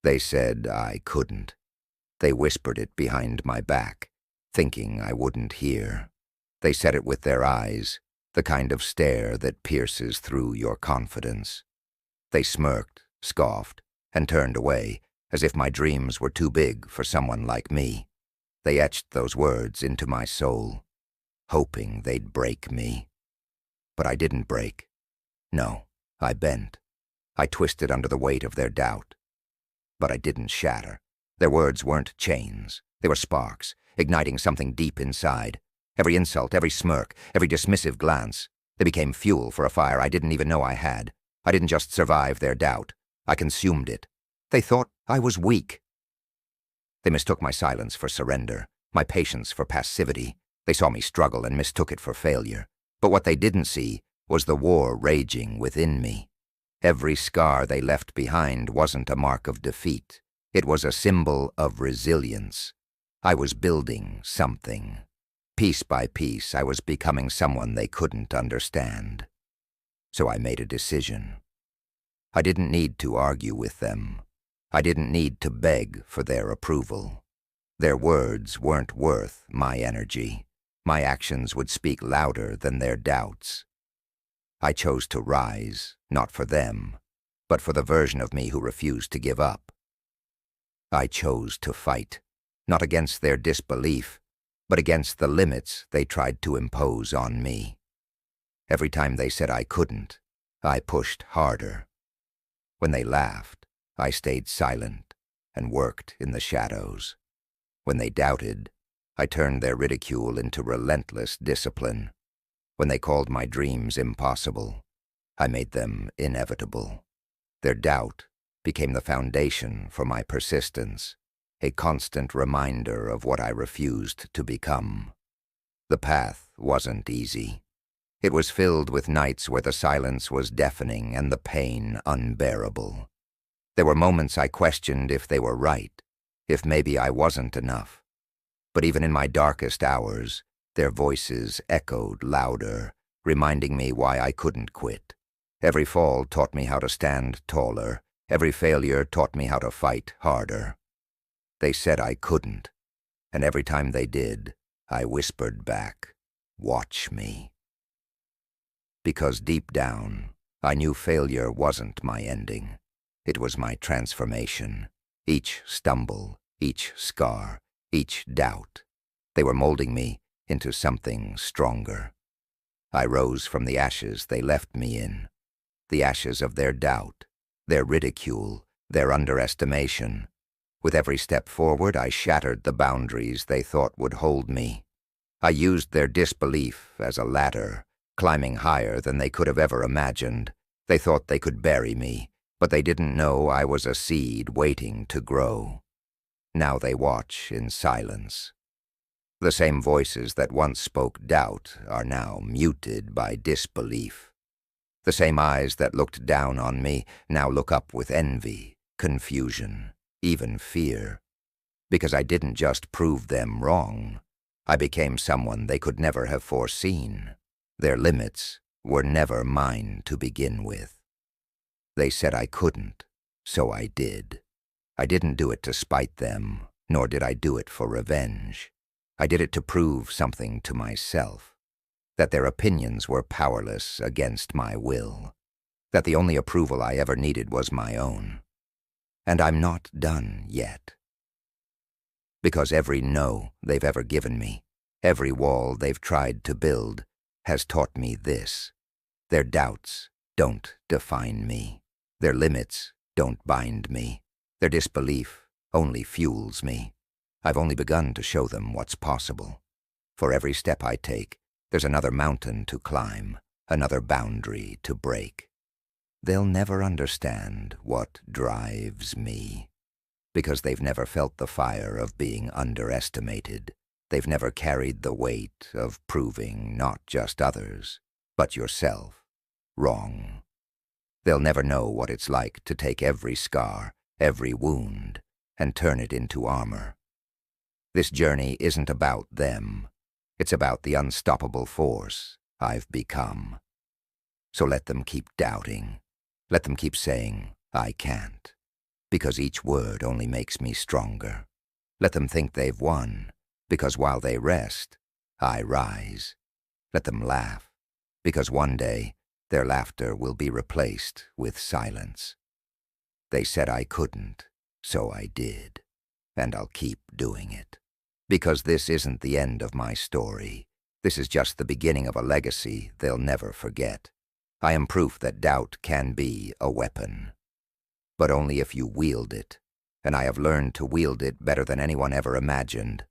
They said I couldn't. They whispered it behind my back, thinking I wouldn't hear. They said it with their eyes, the kind of stare that pierces through your confidence. They smirked, scoffed, and turned away, as if my dreams were too big for someone like me. They etched those words into my soul, hoping they'd break me. But I didn't break. No, I bent. I twisted under the weight of their doubt. But I didn't shatter. Their words weren't chains. They were sparks, igniting something deep inside. Every insult, every smirk, every dismissive glance, they became fuel for a fire I didn't even know I had. I didn't just survive their doubt. I consumed it. They thought I was weak. They mistook my silence for surrender, my patience for passivity. They saw me struggle and mistook it for failure. But what they didn't see was the war raging within me. Every scar they left behind wasn't a mark of defeat. It was a symbol of resilience. I was building something. Piece by piece, I was becoming someone they couldn't understand. So I made a decision. I didn't need to argue with them. I didn't need to beg for their approval. Their words weren't worth my energy. My actions would speak louder than their doubts. I chose to rise, not for them, but for the version of me who refused to give up. I chose to fight, not against their disbelief, but against the limits they tried to impose on me. Every time they said I couldn't, I pushed harder. When they laughed, I stayed silent and worked in the shadows. When they doubted, I turned their ridicule into relentless discipline. When they called my dreams impossible, I made them inevitable. Their doubt became the foundation for my persistence, a constant reminder of what I refused to become. The path wasn't easy. It was filled with nights where the silence was deafening and the pain unbearable. There were moments I questioned if they were right, if maybe I wasn't enough. But even in my darkest hours, their voices echoed louder, reminding me why I couldn't quit. Every fall taught me how to stand taller. Every failure taught me how to fight harder. They said I couldn't, and every time they did, I whispered back, "Watch me." Because deep down, I knew failure wasn't my ending. It was my transformation. Each stumble, each scar, each doubt, they were molding me into something stronger. I rose from the ashes they left me in, the ashes of their doubt, their ridicule, their underestimation. With every step forward, I shattered the boundaries they thought would hold me. I used their disbelief as a ladder, climbing higher than they could have ever imagined. They thought they could bury me, but they didn't know I was a seed waiting to grow. Now they watch in silence. The same voices that once spoke doubt are now muted by disbelief. The same eyes that looked down on me now look up with envy, confusion, even fear. Because I didn't just prove them wrong, I became someone they could never have foreseen. Their limits were never mine to begin with. They said I couldn't, so I did. I didn't do it to spite them, nor did I do it for revenge. I did it to prove something to myself, that their opinions were powerless against my will, that the only approval I ever needed was my own. And I'm not done yet. Because every no they've ever given me, every wall they've tried to build, has taught me this: their doubts don't define me. Their limits don't bind me. Their disbelief only fuels me. I've only begun to show them what's possible. For every step I take, there's another mountain to climb, another boundary to break. They'll never understand what drives me, because they've never felt the fire of being underestimated. They've never carried the weight of proving not just others, but yourself, wrong. They'll never know what it's like to take every scar, every wound, and turn it into armor. This journey isn't about them. It's about the unstoppable force I've become. So let them keep doubting. Let them keep saying, I can't. because each word only makes me stronger. Let them think they've won, because while they rest, I rise. Let them laugh, because one day their laughter will be replaced with silence. They said I couldn't, so I did, and I'll keep doing it. Because this isn't the end of my story. This is just the beginning of a legacy they'll never forget. I am proof that doubt can be a weapon, but only if you wield it, and I have learned to wield it better than anyone ever imagined.